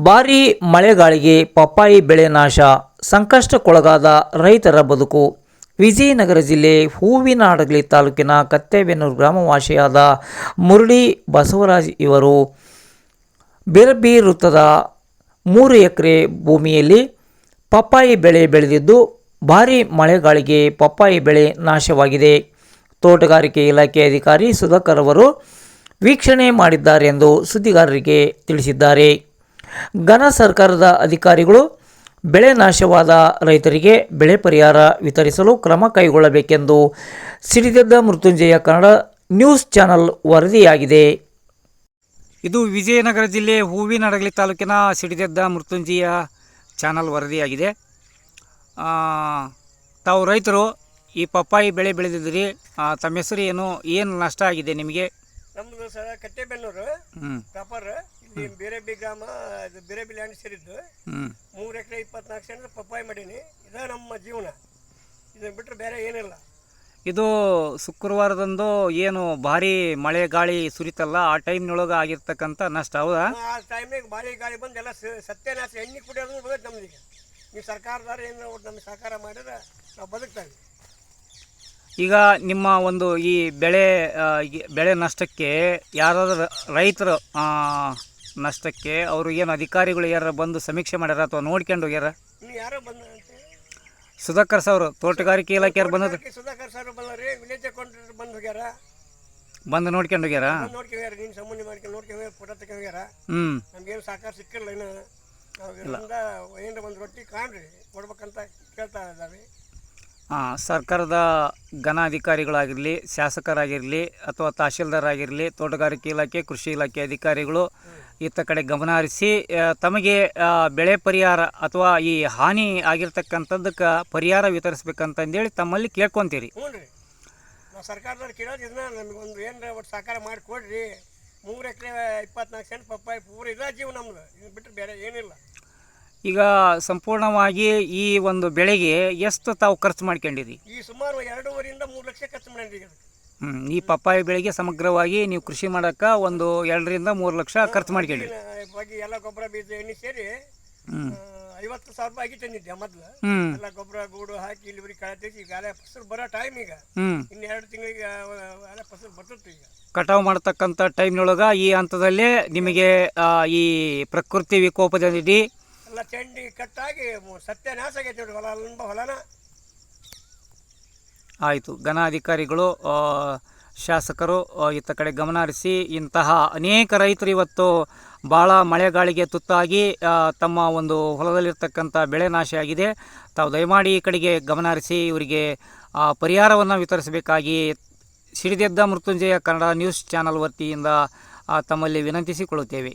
ಭಾರೀ ಮಳೆಗಾಳಿಗೆ ಪಪ್ಪಾಯಿ ಬೆಳೆ ನಾಶ, ಸಂಕಷ್ಟಕ್ಕೊಳಗಾದ ರೈತರ ಬದುಕು. ವಿಜಯನಗರ ಜಿಲ್ಲೆ ಹೂವಿನಹಡಗಲಿ ತಾಲೂಕಿನ ಕತ್ತೇಬೇನೂರು ಗ್ರಾಮವಾಸಿಯಾದ ಮುರಳಿ ಬಸವರಾಜ್ ಇವರು ಬಿರಬಿ ವೃತ್ತದ 3 ಎಕರೆ ಭೂಮಿಯಲ್ಲಿ ಪಪ್ಪಾಯಿ ಬೆಳೆ ಬೆಳೆದಿದ್ದು, ಭಾರೀ ಮಳೆಗಾಳಿಗೆ ಪಪ್ಪಾಯಿ ಬೆಳೆ ನಾಶವಾಗಿದೆ. ತೋಟಗಾರಿಕೆ ಇಲಾಖೆ ಅಧಿಕಾರಿ ಸುಧಾಕರ್ ಅವರು ವೀಕ್ಷಣೆ ಮಾಡಿದ್ದಾರೆ ಎಂದು ಸುದ್ದಿಗಾರರಿಗೆ ತಿಳಿಸಿದ್ದಾರೆ. ಘನ ಸರ್ಕಾರದ ಅಧಿಕಾರಿಗಳು ಬೆಳೆ ನಾಶವಾದ ರೈತರಿಗೆ ಬೆಳೆ ಪರಿಹಾರ ವಿತರಿಸಲು ಕ್ರಮ ಕೈಗೊಳ್ಳಬೇಕೆಂದು ಸಿಡಿದೆದ್ದ ಮೃತ್ಯುಂಜಯ ಕನ್ನಡ ನ್ಯೂಸ್ ಚಾನಲ್ ವರದಿಯಾಗಿದೆ. ಇದು ವಿಜಯನಗರ ಜಿಲ್ಲೆ ಹೂವಿನಹಡಗಲಿ ತಾಲೂಕಿನ ಸಿಡಿದೆದ್ದ ಮೃತ್ಯುಂಜಯ ಚಾನಲ್ ವರದಿಯಾಗಿದೆ. ತಾವು ರೈತರು ಈ ಪಪ್ಪಾಯಿ ಬೆಳೆ ಬೆಳೆದಿದ್ದೀರಿ, ತಮ್ಮ ಹೆಸರು ಏನು ನಷ್ಟ ಆಗಿದೆ ನಿಮಗೆ? ನಮ್ಮದು ಸರ್ ಕಟ್ಟೆಬೆನ್ನೂರು ಪ್ರಾಪರ್. ಇಲ್ಲಿ ಬೇರೆಬಿ ಗ್ರಾಮ, ಬೇರೆಬಿ ಲ್ಯಾಂಡ್ ಸೇರಿದ್ದು. 3 ಎಕರೆ 24 ಸೆಂಟ್ ಪಪ್ಪಾಯಿ ಮಾಡೀನಿ. ಇದೇ ನಮ್ಮ ಜೀವನ, ಇದನ್ನು ಬಿಟ್ಟರೆ ಬೇರೆ ಏನಿಲ್ಲ. ಇದು ಶುಕ್ರವಾರದಂದು ಏನು ಭಾರಿ ಮಳೆ ಗಾಳಿ ಸುರಿತಲ್ಲ, ಆ ಟೈಮ್ನೊಳಗೆ ಆಗಿರ್ತಕ್ಕಂಥ ನಷ್ಟ ಹೌದಾ? ಆ ಟೈಮಿಗೆ ಭಾರಿ ಗಾಳಿ ಬಂದು ಎಲ್ಲ ಸತ್ಯನಾಶ, ಎಣ್ಣೆ ಕುಡಿಯೋದು ಬದುಕು ನಮ್ದೀಗ. ನೀವು ಸರ್ಕಾರದವ್ರು ಏನು ನಮ್ಗೆ ಸಹಕಾರ ಮಾಡಿದ್ರೆ ನಾವು ಬದುಕ್ತಾವೆ. ಈಗ ನಿಮ್ಮ ಒಂದು ಈ ಬೆಳೆ ನಷ್ಟಕ್ಕೆ ಯಾರಾದರೂ ರೈತರು ನಷ್ಟಕ್ಕೆ ಅವರು ಏನು ಅಧಿಕಾರಿಗಳು ಯಾರು ಬಂದು ಸಮೀಕ್ಷೆ ಮಾಡ್ಯಾರ ಅಥವಾ ನೋಡ್ಕೊಂಡು ಹೋಗ್ಯಾರ? ನೀವು ಯಾರೋ ಬಂದ ಸುಧಾಕರ್ ಸರ್ ತೋಟಗಾರಿಕೆ ಇಲಾಖೆಯವ್ರು ಬಂದ? ಸುಧಾಕರ್ ಸರ್ ಬಂದ್ರಿ, ವಿಲೇಜ್ ಅಕೌಂಟೆಂಟ್ ಬಂದು ಹೋಗ್ಯಾರ, ಬಂದು ನೋಡ್ಕೊಂಡು ಹೋಗ್ಯಾರ. ನೋಡ್ಕೊಂಡ್ಯಾರ, ನೀನು ಸಂಬಂಧಿ ಮಾಡ್ಕೊಂಡು ನೋಡ್ಕೊಂಡು ಫೋಟೋ ತಗೊಂಡ್ಯಾರ. ನಮ್ಗೇನು ಸಹಕಾರ ಸಿಕ್ಕಿಲ್ಲ ಇನ್ನು. ನಾವು ಏನಾರ ಒಂದು ರೊಟ್ಟಿ ಕಾಣ್ರಿ ಕೊಡ್ಬೇಕಂತ ಕೇಳ್ತಾ ಇದ್ದಾವೆ. ಸರ್ಕಾರದ ಘನ ಅಧಿಕಾರಿಗಳಾಗಿರಲಿ, ಶಾಸಕರಾಗಿರಲಿ ಅಥವಾ ತಹಶೀಲ್ದಾರ್ ಆಗಿರಲಿ, ತೋಟಗಾರಿಕೆ ಇಲಾಖೆ, ಕೃಷಿ ಇಲಾಖೆ ಅಧಿಕಾರಿಗಳು ಇತ್ತ ಕಡೆ ಗಮನ ಹರಿಸಿ ತಮಗೆ ಬೆಳೆ ಪರಿಹಾರ ಅಥವಾ ಈ ಹಾನಿ ಆಗಿರ್ತಕ್ಕಂಥದ್ದಕ್ಕೆ ಪರಿಹಾರ ವಿತರಿಸ್ಬೇಕಂತಂದೇಳಿ ತಮ್ಮಲ್ಲಿ ಕೇಳ್ಕೊತೀರಿ. ಹ್ಞೂ ರೀ, ನಾವು ಸರ್ಕಾರದವ್ರು ಕೇಳೋದು ಇದನ್ನ, ನಮಗೊಂದು ಏನಾರ ಒಟ್ಟು ಸಹಕಾರ ಮಾಡಿ ಕೊಡ್ರಿ. 3 ಎಕರೆ 24 ಸೆಂಟ್ ಪಪ್ಪಾಯಿ ಪೂರ ಇದ ಜೀವ ನಮ್ದು, ಇದು ಬಿಟ್ಟರೆ ಬೇರೆ ಏನಿಲ್ಲ. ಈಗ ಸಂಪೂರ್ಣವಾಗಿ ಈ ಒಂದು ಬೆಳೆಗೆ ಎಷ್ಟು ತಾವು ಖರ್ಚು ಮಾಡ್ಕೊಂಡಿರಿ? ಈ ಸುಮಾರು 2.5 3 ಲಕ್ಷ ಖರ್ಚು ಮಾಡಿದ್ರಿ. ಈ ಪಪ್ಪಾಯಿ ಬೆಳೆಗೆ ಸಮಗ್ರವಾಗಿ ನೀವು ಕೃಷಿ ಮಾಡೋಕೆ ಒಂದು 2 3 ಲಕ್ಷ ಖರ್ಚು ಮಾಡ್ಕೊಂಡಿರಿ. ಬಗ್ಗೆ ಎಲ್ಲ ಗೊಬ್ಬರ ಬೀಜ ಎಣ್ಣೆ ಸೇರಿ 50,000 ರೂಪಾಯಿ ಆಗಿ ತಂದಿದ್ದೆ ಮೊದಲು. ಎಲ್ಲ ಗೊಬ್ಬರ ಗೂಡು ಹಾಕಿ ಇಲ್ಲಿವರೆಗೆ ಕಳೆ ತೆಗಿ. ಈಗ ಅಲೆ ಫಸಲು ಬರೋ ಟೈಮ್, ಈಗ ಇನ್ನು 2 ತಿಂಗಳಿಗೆ ಅಲೆ ಫಸಲು ಬರ್ತದೆ. ಈಗ ಕಟಾವು ಮಾಡ್ತಕ್ಕಂಥ ಟೈಮ್ನೊಳಗೆ ಈ ಹಂತದಲ್ಲೇ ನಿಮಗೆ ಈ ಪ್ರಕೃತಿ ವಿಕೋಪದಲ್ಲಿ ಎಲ್ಲ ಚಂಡಿ ಕಟ್ಟಾಗಿ ಸತ್ಯನಾಶ ಆಗೈತೆ ನೋಡಿ, ಹೊಲನ. ಆಯಿತು, ಘನ ಅಧಿಕಾರಿಗಳು ಶಾಸಕರು ಇತ್ತ ಕಡೆ ಗಮನ ಹರಿಸಿ ಇಂತಹ ಅನೇಕ ರೈತರು ಇವತ್ತು ಭಾಳ ಮಳೆಗಾಳಿಗೆ ತುತ್ತಾಗಿ ತಮ್ಮ ಒಂದು ಹೊಲದಲ್ಲಿರ್ತಕ್ಕಂಥ ಬೆಳೆ ನಾಶ ಆಗಿದೆ. ತಾವು ದಯಮಾಡಿ ಈ ಕಡೆಗೆ ಗಮನ ಹರಿಸಿ ಇವರಿಗೆ ಪರಿಹಾರವನ್ನು ವಿತರಿಸಬೇಕಾಗಿ ಸಿಡಿದೆದ್ದ ಮೃತ್ಯುಂಜಯ ಕನ್ನಡ ನ್ಯೂಸ್ ಚಾನಲ್ ವತಿಯಿಂದ ತಮ್ಮಲ್ಲಿ ವಿನಂತಿಸಿಕೊಳ್ಳುತ್ತೇವೆ.